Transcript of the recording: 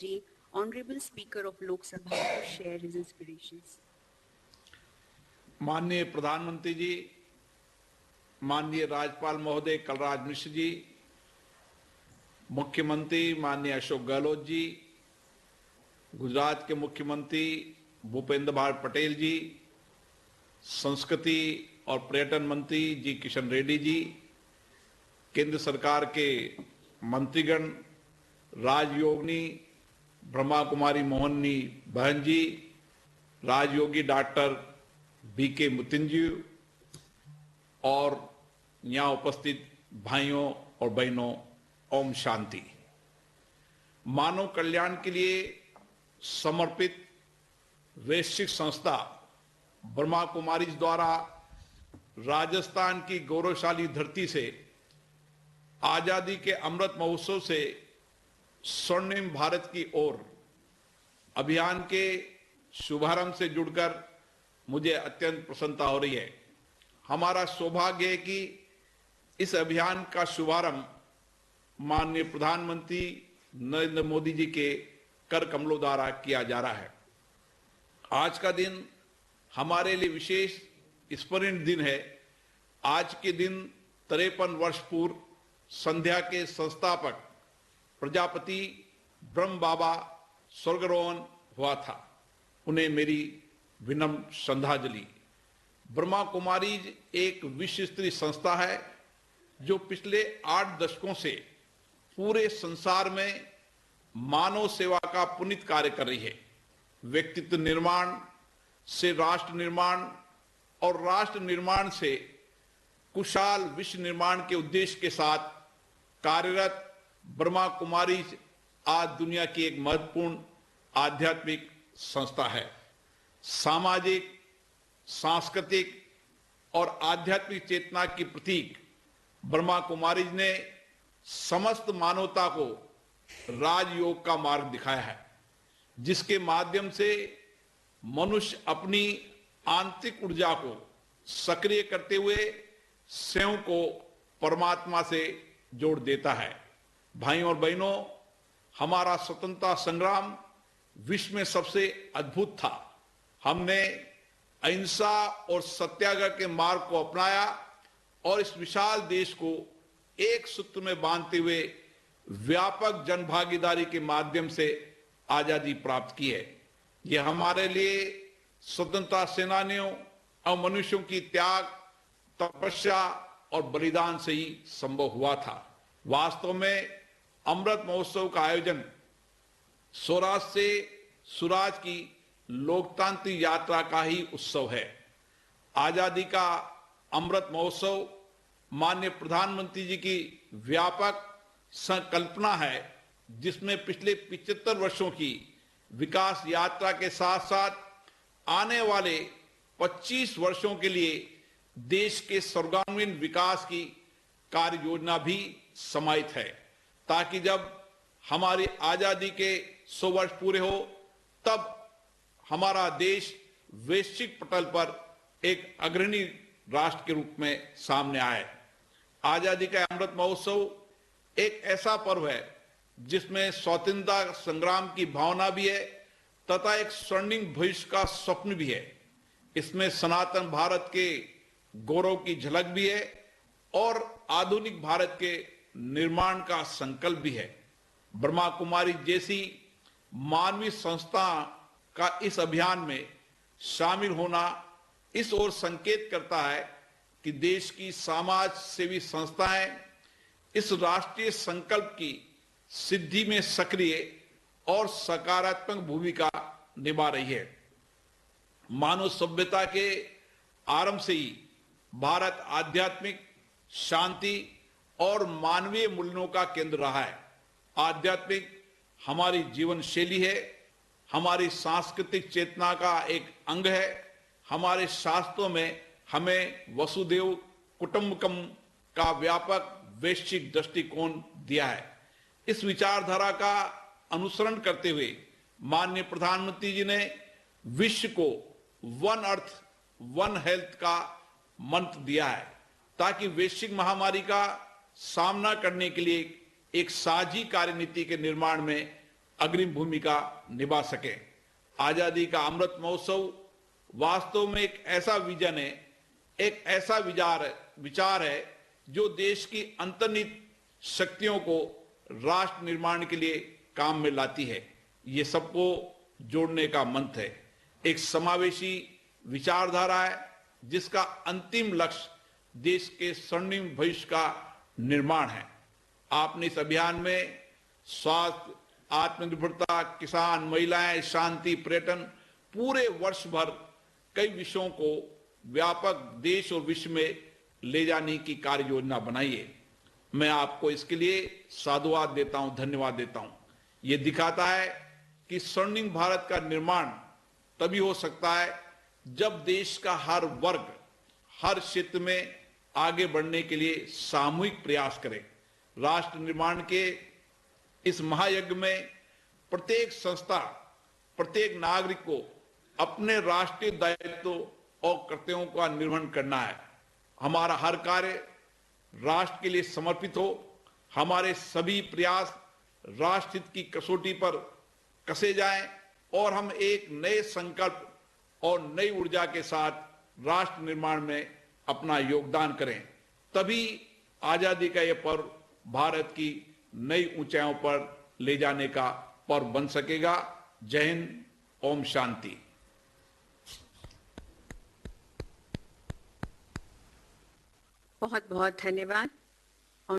The Honorable Speaker of Lok Sabha to share his inspirations. माननीय प्रधानमंत्री जी, माननीय राज्यपाल महोदय कलराज मिश्र जी, मुख्यमंत्री माननीय अशोक गहलोत जी, गुजरात के मुख्यमंत्री भूपेंद्र भाई पटेल जी, संस्कृति और पर्यटन मंत्री जी किशन रेड्डी जी, केंद्र सरकार के मंत्रीगण, राजयोगिनी ब्रह्मा कुमारी मोहनी बहन जी, राजयोगी डॉक्टर बीके मुतिन जी और यहाँ उपस्थित भाइयों और बहनों, ओम शांति। मानव कल्याण के लिए समर्पित वैश्विक संस्था ब्रह्मा कुमारीज द्वारा राजस्थान की गौरवशाली धरती से आजादी के अमृत महोत्सव से स्वर्णिम भारत की ओर अभियान के शुभारंभ से जुड़कर मुझे अत्यंत प्रसन्नता हो रही है। हमारा सौभाग्य है कि इस अभियान का शुभारंभ माननीय प्रधानमंत्री नरेंद्र मोदी जी के कर कमलों द्वारा किया जा रहा है। आज का दिन हमारे लिए विशेष स्मरणीय दिन है। आज के दिन 53 वर्ष पूर्व संध्या के संस्थापक प्रजापति ब्रह्म बाबा स्वर्गारोहण हुआ था। उन्हें मेरी विनम्र श्रद्धांजलि। ब्रह्मा कुमारीज एक विश्व स्तरीय संस्था है जो पिछले 8 दशकों से पूरे संसार में मानव सेवा का पुनीत कार्य कर रही है। व्यक्तित्व निर्माण से राष्ट्र निर्माण और राष्ट्र निर्माण से कुशल विश्व निर्माण के उद्देश्य के साथ कार्यरत ब्रह्मा कुमारीज आज दुनिया की एक महत्वपूर्ण आध्यात्मिक संस्था है। सामाजिक, सांस्कृतिक और आध्यात्मिक चेतना की प्रतीक ब्रह्मा कुमारीज ने समस्त मानवता को राजयोग का मार्ग दिखाया है, जिसके माध्यम से मनुष्य अपनी आंतरिक ऊर्जा को सक्रिय करते हुए स्वयं को परमात्मा से जोड़ देता है। भाइयों और बहनों, हमारा स्वतंत्रता संग्राम विश्व में सबसे अद्भुत था। हमने अहिंसा और सत्याग्रह के मार्ग को अपनाया और इस विशाल देश को एक सूत्र में बांधते हुए व्यापक जनभागीदारी के माध्यम से आजादी प्राप्त की है। यह हमारे लिए स्वतंत्रता सेनानियों और मनुष्यों की त्याग, तपस्या और बलिदान से ही संभव हुआ था। वास्तव में अमृत महोत्सव का आयोजन स्वराज से सुराज की लोकतांत्रिक यात्रा का ही उत्सव है। आजादी का अमृत महोत्सव माननीय प्रधानमंत्री जी की व्यापक संकल्पना है, जिसमें पिछले 75 वर्षों की विकास यात्रा के साथ साथ आने वाले 25 वर्षों के लिए देश के सर्वांगीण विकास की कार्य योजना भी समाहित है, ताकि जब हमारी आजादी के 100 वर्ष पूरे हो तब हमारा देश वैश्विक पटल पर एक अग्रणी राष्ट्र के रूप में सामने आए। आजादी का अमृत महोत्सव एक ऐसा पर्व है जिसमें स्वतंत्रता संग्राम की भावना भी है तथा एक स्वर्णिम भविष्य का स्वप्न भी है। इसमें सनातन भारत के गौरव की झलक भी है और आधुनिक भारत के निर्माण का संकल्प भी है। ब्रह्मा कुमारी जैसी मानवीय संस्था का इस अभियान में शामिल होना इस ओर संकेत करता है कि देश की समाज सेवी संस्थाएं इस राष्ट्रीय संकल्प की सिद्धि में सक्रिय और सकारात्मक भूमिका निभा रही है। मानव सभ्यता के आरंभ से ही भारत आध्यात्मिक शांति और मानवीय मूल्यों का केंद्र रहा है। आध्यात्मिक हमारी जीवन शैली है, हमारी सांस्कृतिक चेतना का एक अंग है। हमारे शास्त्रों में हमें वसुदेव कुटुंबकम का व्यापक वैश्विक दृष्टिकोण दिया है। इस विचारधारा का अनुसरण करते हुए माननीय प्रधानमंत्री जी ने विश्व को वन अर्थ वन हेल्थ का मंत्र दिया है, ताकि वैश्विक महामारी का सामना करने के लिए एक साझी कार्यनीति के निर्माण में अग्रिम भूमिका निभा सके। आजादी का अमृत महोत्सव वास्तव में एक ऐसा विजन है, एक ऐसा विचार है जो देश की अंतर्निहित शक्तियों को राष्ट्र निर्माण के लिए काम में लाती है। ये सबको जोड़ने का मंत्र है, एक समावेशी विचारधारा है जिसका अंतिम लक्ष्य देश के स्वर्णिम भविष्य का निर्माण है। आपने इस अभियान में स्वास्थ्य, आत्मनिर्भरता, किसान, महिलाएं, शांति, पर्यटन, पूरे वर्ष भर कई विषयों को व्यापक देश और विश्व में ले जाने की कार्य योजना बनाई है। मैं आपको इसके लिए साधुवाद देता हूं, धन्यवाद देता हूं। यह दिखाता है कि स्वर्णिम भारत का निर्माण तभी हो सकता है जब देश का हर वर्ग हर क्षेत्र में आगे बढ़ने के लिए सामूहिक प्रयास करे। राष्ट्र निर्माण के इस महायज्ञ में प्रत्येक संस्था, प्रत्येक नागरिक को अपने राष्ट्रीय दायित्व और कर्तव्यों का निर्वहन करना है। हमारा हर कार्य राष्ट्र के लिए समर्पित हो। हमारे सभी प्रयास राष्ट्र हित की कसौटी पर कसे जाएं और हम एक नए संकल्प और नई ऊर्जा के साथ राष्ट्र निर्माण में अपना योगदान करें। तभी आजादी का यह पर्व भारत की नई ऊंचाइयों पर ले जाने का पर्व बन सकेगा। जय हिंद, ओम शांति। बहुत बहुत धन्यवाद।